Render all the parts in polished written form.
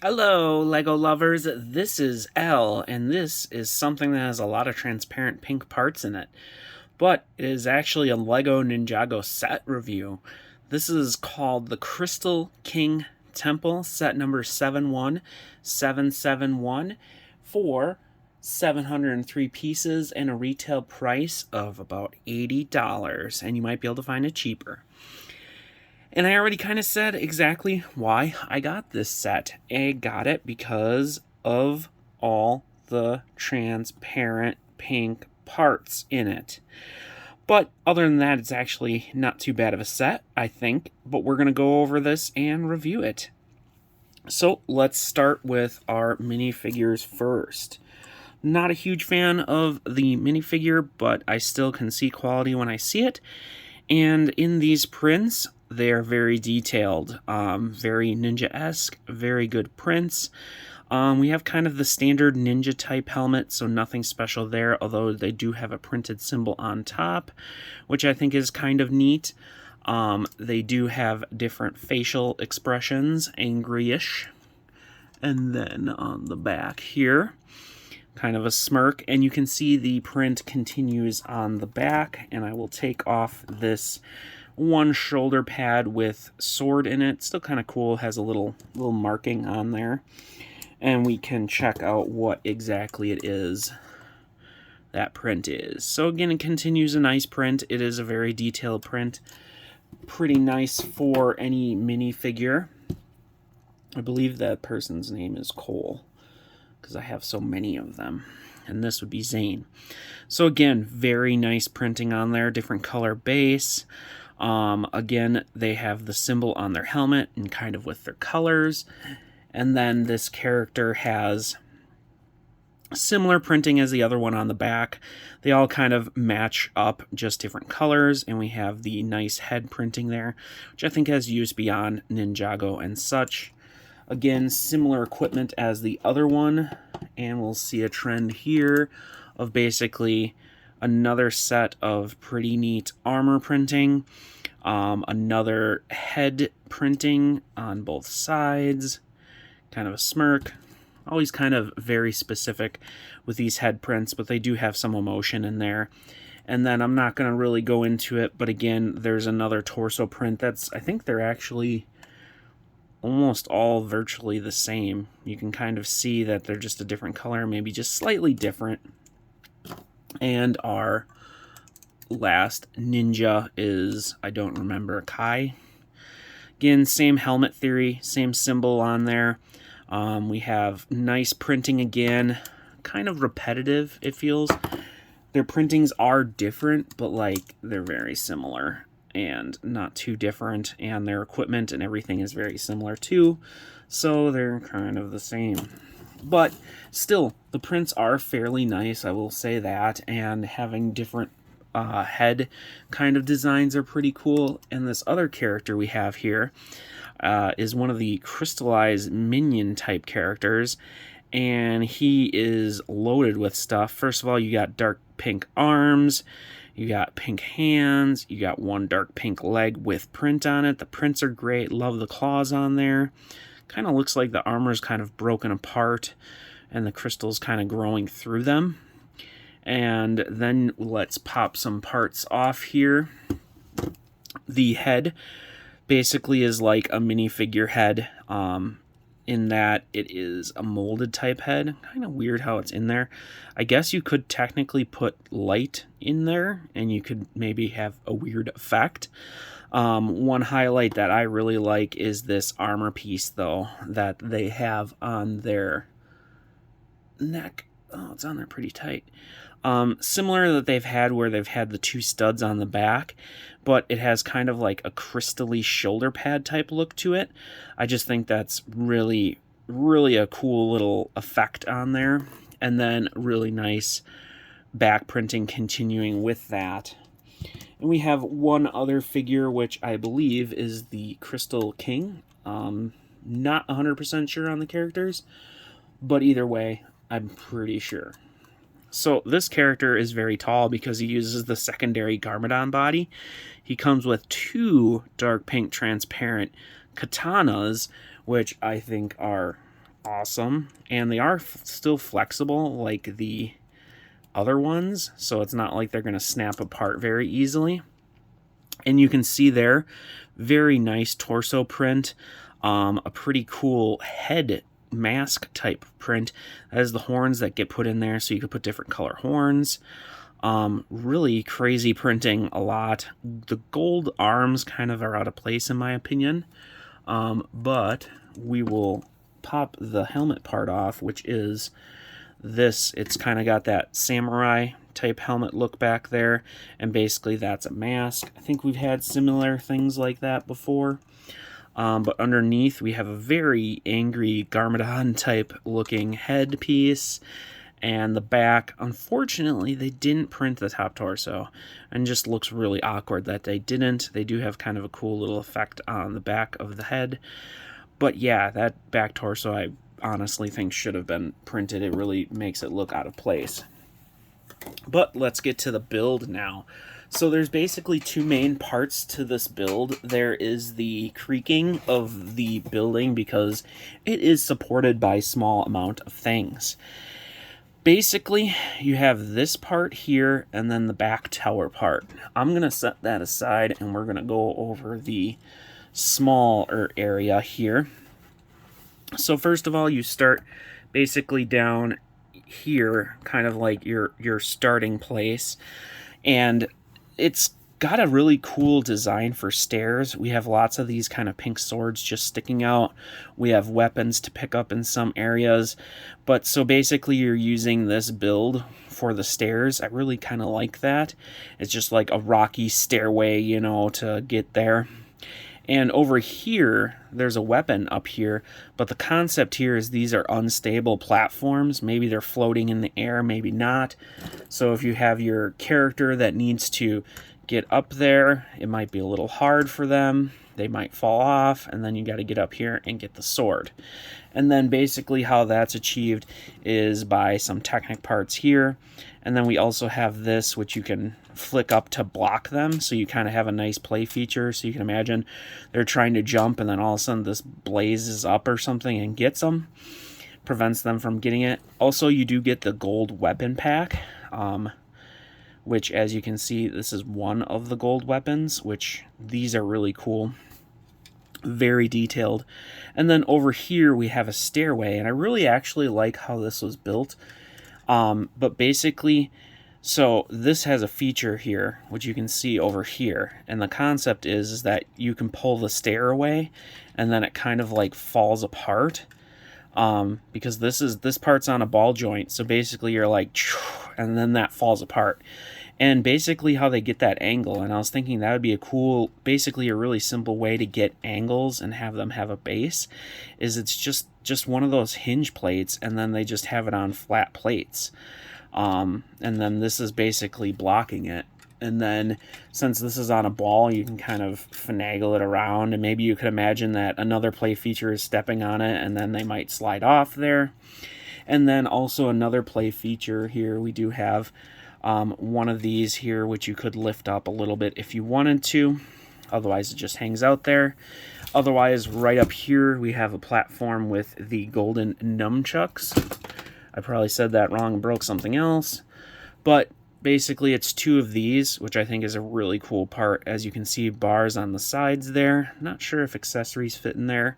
Hello, Lego lovers. This is Elle, and this is something that has a lot of transparent pink parts in it. But it is actually a Lego Ninjago set review. This is called the Crystal King Temple, set number 71771 for 703 pieces and a retail price of about $80, and you might be able to find it cheaper. And I already kind of said exactly why I got this set. I got it because of all the transparent pink parts in it. But other than that, it's actually not too bad of a set, I think. But we're going to go over this and review it. So let's start with our minifigures first. Not a huge fan of the minifigure, but I still can see quality when I see it. And in these prints, they're very detailed, very ninja-esque, very good prints. We have kind of the standard ninja type helmet, so nothing special there, although they do have a printed symbol on top, which I think is kind of neat. They do have different facial expressions, angry-ish. And then on the back here, kind of a smirk, and you can see the print continues on the back. And I will take off this one shoulder pad with sword in it. Still kind of cool, has a little marking on there, and we can check out what exactly it is that print is. So again, it continues a nice print. It is a very detailed print, pretty nice for any minifigure. I believe that person's name is Cole, because I have so many of them. And this would be Zane. So again, very nice printing on there, different color base. Again, they have the symbol on their helmet and kind of with their colors. And then this character has similar printing as the other one on the back. They all kind of match up, just different colors. And we have the nice head printing there, which I think has used beyond Ninjago and such. Again, similar equipment as the other one, and we'll see a trend here of basically another set of pretty neat armor printing, another head printing on both sides, kind of a smirk. Always kind of very specific with these head prints, but they do have some emotion in there. And then I'm not going to really go into it, but again, there's another torso print that's, I think they're actually almost all virtually the same. You can kind of see that they're just a different color, maybe just slightly different. And our last ninja is, I don't remember, Kai. Again, same helmet theory, same symbol on there. We have nice printing again, kind of repetitive, it feels. Their printings are different, but like they're very similar and not too different, and their equipment and everything is very similar too, so they're kind of the same. But still, the prints are fairly nice, I will say that, and having different head kind of designs are pretty cool. And this other character we have here is one of the crystallized minion type characters, and he is loaded with stuff. First of all, you got dark pink arms, you got pink hands, you got one dark pink leg with print on it. The prints are great. Love the claws on there. Kind of looks like the armor is kind of broken apart and the crystal's kind of growing through them. And then let's pop some parts off here. The head basically is like a minifigure head, in that it is a molded type head. Kind of weird how it's in there. I guess you could technically put light in there and you could maybe have a weird effect. One highlight that I really like is this armor piece, though, that they have on their neck. Oh, it's on there pretty tight. Similar that they've had where they've had the two studs on the back, but it has kind of like a crystally shoulder pad type look to it. I just think that's really, really a cool little effect on there. And then really nice back printing continuing with that. And we have one other figure, which I believe is the Crystal King. Not 100% sure on the characters, but either way, I'm pretty sure. So this character is very tall because he uses the secondary Garmadon body. He comes with two dark pink transparent katanas, which I think are awesome. And they are still flexible like the other ones, so it's not like they're going to snap apart very easily. And you can see there, very nice torso print, a pretty cool head mask type print. That is the horns that get put in there, so you could put different color horns. Really crazy printing a lot. The gold arms kind of are out of place in my opinion, but we will pop the helmet part off, which is this. It's kind of got that samurai type helmet look back there, and basically that's a mask. I think we've had similar things like that before, but underneath we have a very angry Garmadon type looking headpiece. And the back, unfortunately, they didn't print the top torso, and just looks really awkward that they didn't. They do have kind of a cool little effect on the back of the head, but yeah, that back torso I honestly think should have been printed. It really makes it look out of place. But let's get to the build now. So there's basically two main parts to this build. There is the creaking of the building because it is supported by a small amount of things. Basically, you have this part here and then the back tower part. I'm going to set that aside and we're going to go over the smaller area here. So first of all, you start basically down here, kind of like your starting place. And it's got a really cool design for stairs. We have lots of these kind of pink swords just sticking out. We have weapons to pick up in some areas. But so basically you're using this build for the stairs. I really kind of like that. It's just like a rocky stairway, you know, to get there. And over here, there's a weapon up here, but the concept here is these are unstable platforms. Maybe they're floating in the air, maybe not. So if you have your character that needs to get up there, it might be a little hard for them. They might fall off, and then you got to get up here and get the sword. And then basically how that's achieved is by some Technic parts here. And then we also have this, which you can flick up to block them. So you kind of have a nice play feature. So you can imagine they're trying to jump, and then all of a sudden this blazes up or something and gets them. Prevents them from getting it. Also, you do get the gold weapon pack, which, as you can see, this is one of the gold weapons, which these are really cool. Very detailed. And then over here we have a stairway, and I really actually like how this was built. But basically, so this has a feature here, which you can see over here. And the concept is that you can pull the stair away, and then it kind of like falls apart. Because this part's on a ball joint, so basically you're like, and then that falls apart. And basically how they get that angle, and I was thinking that would be a cool, basically a really simple way to get angles and have them have a base, is it's just one of those hinge plates, and then they just have it on flat plates. And then this is basically blocking it. And then since this is on a ball, you can kind of finagle it around, and maybe you could imagine that another play feature is stepping on it, and then they might slide off there. And then also another play feature here, we do have one of these here, which you could lift up a little bit if you wanted to. Otherwise, it just hangs out there. Otherwise, right up here, we have a platform with the golden nunchucks. I probably said that wrong and broke something else. But basically, it's two of these, which I think is a really cool part. As you can see, bars on the sides there. Not sure if accessories fit in there.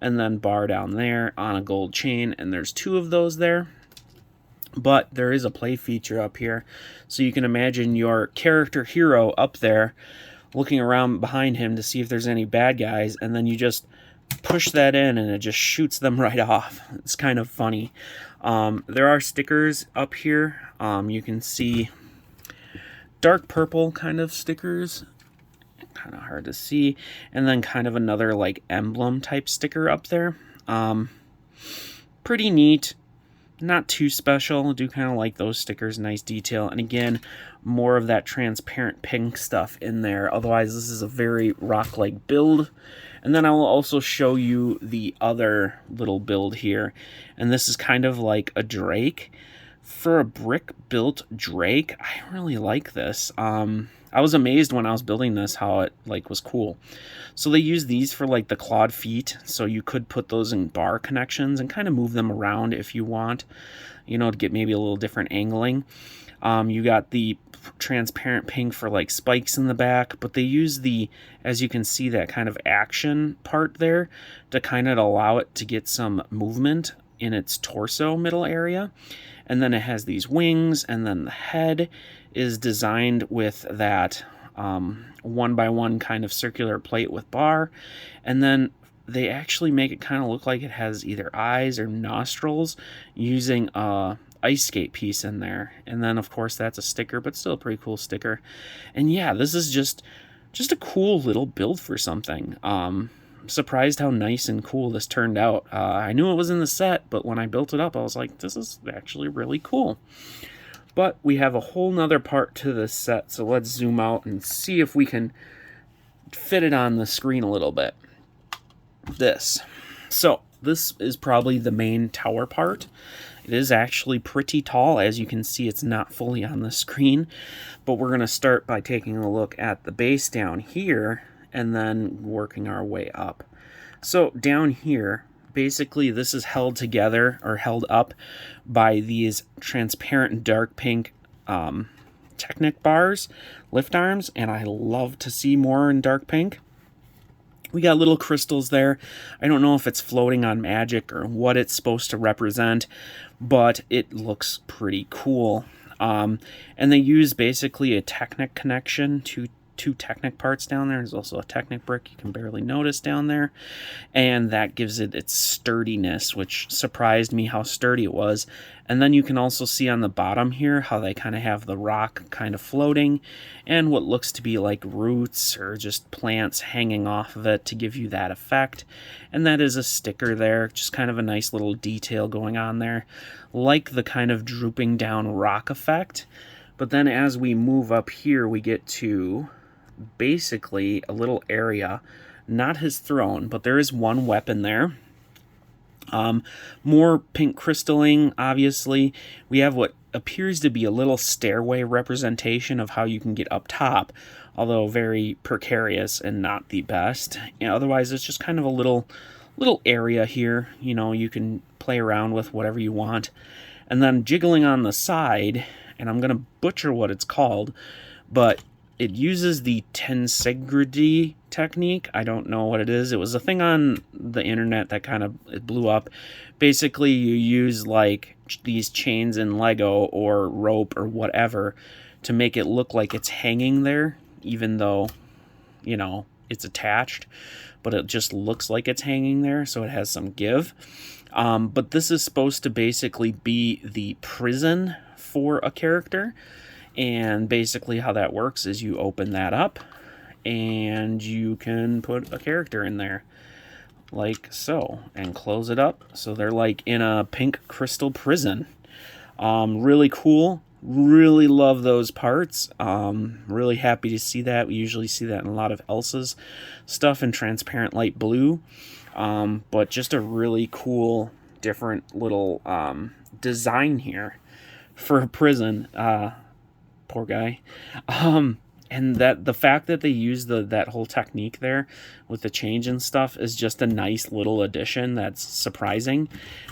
And then bar down there on a gold chain. And there's two of those there. But there is a play feature up here. So you can imagine your character hero up there looking around behind him to see if there's any bad guys. And then you just push that in and it just shoots them right off. It's kind of funny. There are stickers up here. You can see dark purple kind of stickers. Kind of hard to see. And then kind of another like emblem type sticker up there. Pretty neat. Not too special. I do kind of like those stickers. Nice detail. And again, more of that transparent pink stuff in there. Otherwise, this is a very rock-like build. And then I will also show you the other little build here. And this is kind of like a Drake. For a brick-built Drake, I really like this. I was amazed when I was building this how it like was cool. So they use these for like the clawed feet, so you could put those in bar connections and kind of move them around if you want, you know, to get maybe a little different angling. You got the transparent pink for like spikes in the back, but they use the, as you can see, that kind of action part there to kind of allow it to get some movement in its torso middle area. And then it has these wings, and then the head is designed with that 1x1 kind of circular plate with bar. And then they actually make it kind of look like it has either eyes or nostrils using a ice skate piece in there. And then of course that's a sticker, but still a pretty cool sticker. And yeah, this is just a cool little build for something. I'm surprised how nice and cool this turned out. I knew it was in the set, but when I built it up, I was like, this is actually really cool. But we have a whole nother part to this set, so let's zoom out and see if we can fit it on the screen a little bit. So this is probably the main tower part. It is actually pretty tall. As you can see, it's not fully on the screen, but we're going to start by taking a look at the base down here and then working our way up. So down here, basically this is held together or held up by these transparent dark pink Technic bars, lift arms, and I love to see more in dark pink. We got little crystals there. I don't know if it's floating on magic or what it's supposed to represent, but it looks pretty cool. And they use basically a Technic connection to two Technic parts down there. There's also a Technic brick you can barely notice down there, and that gives it its sturdiness, which surprised me how sturdy it was. And then you can also see on the bottom here how they kind of have the rock kind of floating and what looks to be like roots or just plants hanging off of it to give you that effect. And that is a sticker there, just kind of a nice little detail going on there, like the kind of drooping down rock effect. But then as we move up here, we get to basically a little area, not his throne, but there is one weapon there. More pink crystalling, obviously. We have what appears to be a little stairway representation of how you can get up top, although very precarious and not the best. You know, otherwise, it's just kind of a little area here. You know, you can play around with whatever you want. And then jiggling on the side, and I'm going to butcher what it's called, but it uses the tensegrity technique. I don't know what it is. It was a thing on the internet that kind of it blew up. Basically, you use like these chains in Lego or rope or whatever to make it look like it's hanging there, even though, you know, it's attached, but it just looks like it's hanging there, so it has some give. But this is supposed to basically be the prison for a character. And basically how that works is you open that up and you can put a character in there like so and close it up. So they're like in a pink crystal prison. Really cool. Really love those parts. Really happy to see that. We usually see that in a lot of Elsa's stuff in transparent light blue. But just a really cool, different little design here for a prison. Poor guy. And that the fact that they use that whole technique there with the change and stuff is just a nice little addition that's surprising.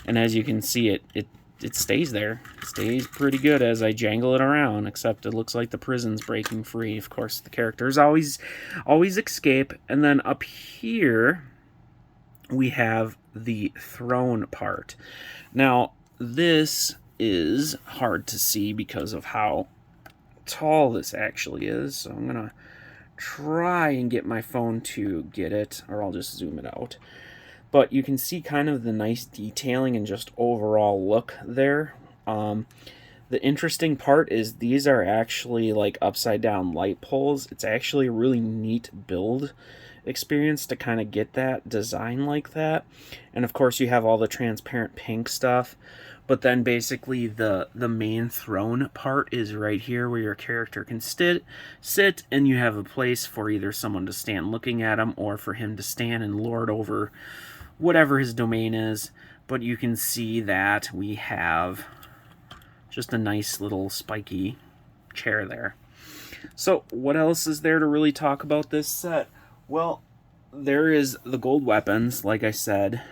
And as you can see, it stays there. It stays pretty good as I jangle it around, except it looks like the prison's breaking free. Of course, the characters always escape. And then up here we have the throne part. Now, this is hard to see because of how tall this actually is, so I'm gonna try and get my phone to get it, or I'll just zoom it out. But you can see kind of the nice detailing and just overall look there. The interesting part is these are actually like upside down light poles. It's actually a really neat build experience to kind of get that design like that. And of course you have all the transparent pink stuff. But then basically the main throne part is right here where your character can sit, and you have a place for either someone to stand looking at him or for him to stand and lord over whatever his domain is. But you can see that we have just a nice little spiky chair there. So what else is there to really talk about this set? Well, there is the gold weapons, like I said.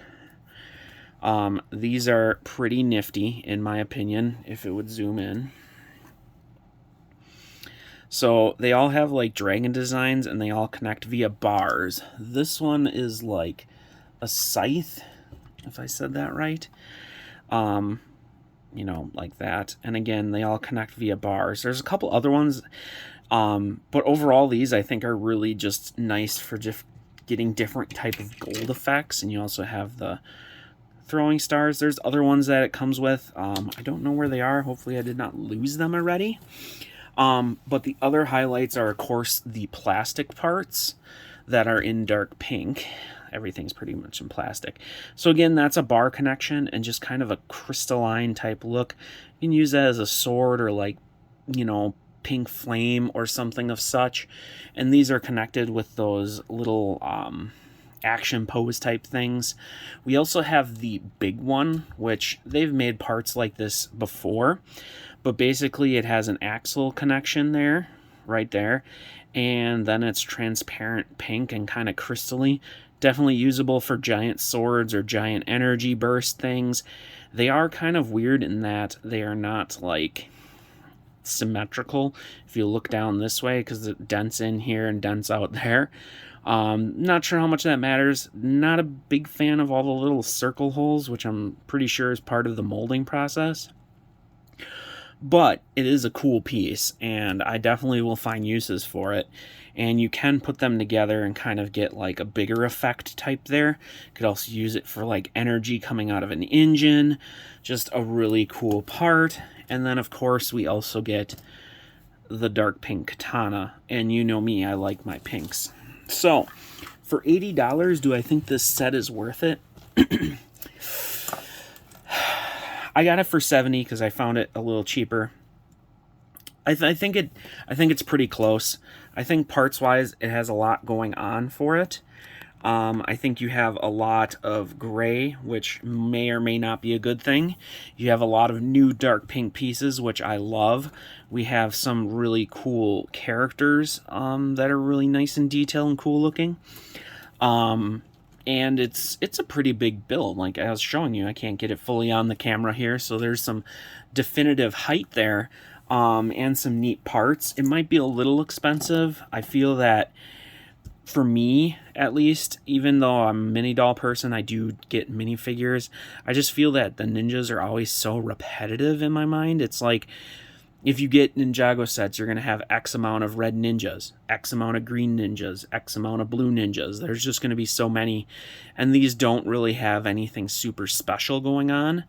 These are pretty nifty, in my opinion, if it would zoom in. So they all have like dragon designs, and they all connect via bars. This one is like a scythe, if I said that right. You know, like that. And again, they all connect via bars. There's a couple other ones, but overall these I think are really just nice for just getting different type of gold effects. And you also have the throwing stars. There's other ones that it comes with. I don't know where they are. Hopefully I did not lose them already. But the other highlights are, of course, the plastic parts that are in dark pink. Everything's pretty much in plastic. So again, that's a bar connection and just kind of a crystalline type look. You can use that as a sword or like, you know, pink flame or something of such. And these are connected with those little action pose type things. We also have the big one, which they've made parts like this before. But basically it has an axle connection there, right there. And then it's transparent pink and kind of crystally. Definitely usable for giant swords or giant energy burst things. They are kind of weird in that they are not like symmetrical if you look down this way, because it dents in here and dents out there. Not sure how much that matters. Not a big fan of all the little circle holes, which I'm pretty sure is part of the molding process. But it is a cool piece, and I definitely will find uses for it. And you can put them together and kind of get like a bigger effect type there. You could also use it for like energy coming out of an engine. Just a really cool part. And then of course we also get the dark pink katana. And you know me, I like my pinks. So for $80, do I think this set is worth it? I got it for $70 because I found it a little cheaper. I think it's pretty close. I think parts wise it has a lot going on for it. I think you have a lot of gray, which may or may not be a good thing. You have a lot of new dark pink pieces, which I love. We have some really cool characters that are really nice in detail and cool looking. And it's a pretty big build. Like I was showing you, I can't get it fully on the camera here, so there's some definitive height there, and some neat parts. It might be a little expensive. I feel that for me, at least, even though I'm a mini doll person, I do get minifigures. I just feel that the ninjas are always so repetitive in my mind. It's like, if you get Ninjago sets, you're going to have X amount of red ninjas, X amount of green ninjas, X amount of blue ninjas. There's just going to be so many. And these don't really have anything super special going on.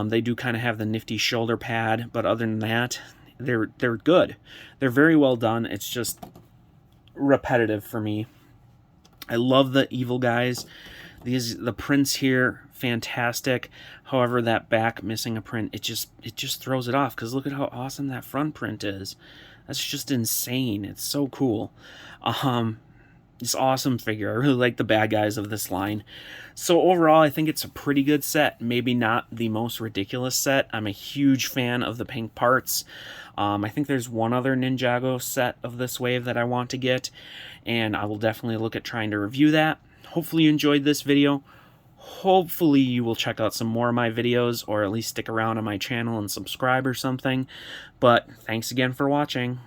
They do kind of have the nifty shoulder pad, but other than that, they're good. They're very well done. It's just repetitive for me. I love the evil guys. The prints here, fantastic. However, that back missing a print, it just throws it off, because look at how awesome that front print is. That's just insane. It's so cool. It's awesome figure. I really like the bad guys of this line. So overall, I think it's a pretty good set. Maybe not the most ridiculous set. I'm a huge fan of the pink parts. I think there's one other Ninjago set of this wave that I want to get, and I will definitely look at trying to review that. Hopefully you enjoyed this video. Hopefully you will check out some more of my videos, or at least stick around on my channel and subscribe or something. But thanks again for watching.